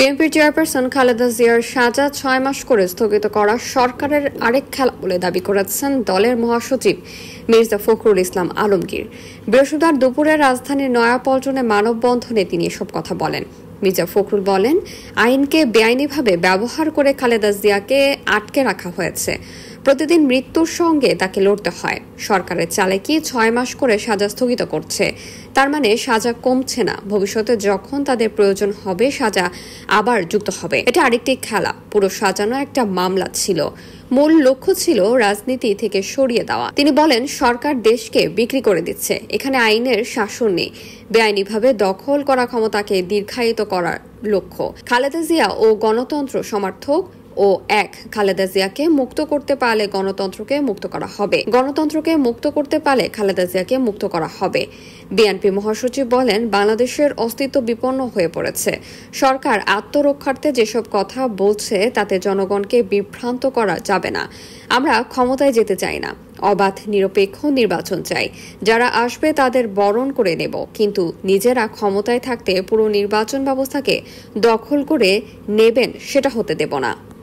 বিএনপির চেয়ারপারসন খালেদা জিয়ার সাজা ৬ মাস করে স্থগিত করা সরকারের আরেক খেলা বলে দাবি করেছেন দলের মহাসচিব মির্জা ফখরুল ইসলাম আলমগীর। বৃহস্পতিবার দুপুরে রাজধানীর নয়াপল্টনে মানববন্ধনে তিনি এসব কথা বলেন। মির্জা ফখরুল বলেন, আইনকে বেআইনিভাবে ব্যবহার করে খালেদা জিয়াকে আটকে রাখা হয়েছে। প্রতিদিন মৃত্যুর সঙ্গে তাকে লড়তে হয়। সরকারের চালাকি ৬ মাস করে সাজা স্থগিত করছে। তার মানে সাজা কমছে না। ভবিষ্যতে যখন তাদের প্রয়োজন হবে সাজা আবার যুক্ত হবে। এটা আরেকটি খেলা। পুরো সাজানো একটা মামলা ছিল। মূল লক্ষ্য ছিল রাজনীতি থেকে সরিয়ে দেওয়া। তিনি বলেন, সরকার দেশকে বিক্রি করে দিচ্ছে। এখানে আইনের শাসন নেই। বেআইনিভাবে দখল করা ক্ষমতাকে দীর্ঘায়িত করার লক্ষ্য। খালেদা জিয়া ও গণতন্ত্র সমর্থক ও এক। খালেদা জিয়াকে মুক্ত করতে পারলে গণতন্ত্রকে মুক্ত করা হবে। গণতন্ত্রকে মুক্ত করতে পারলে খালেদা জিয়াকে মুক্ত করা হবে। বিএনপি মহাসচিব বলেন, বাংলাদেশের অস্তিত্ব বিপন্ন হয়ে পড়েছে। সরকার আত্মরক্ষার্থে যেসব কথা বলছে তাতে জনগণকে বিভ্রান্ত করা যাবে না। আমরা ক্ষমতায় যেতে চাই না। অবাধ নিরপেক্ষ নির্বাচন চাই। যারা আসবে তাদের বরণ করে নেব, কিন্তু নিজেরা ক্ষমতায় থাকতে পুরো নির্বাচন ব্যবস্থাকে দখল করে নেবেন সেটা হতে দেব না।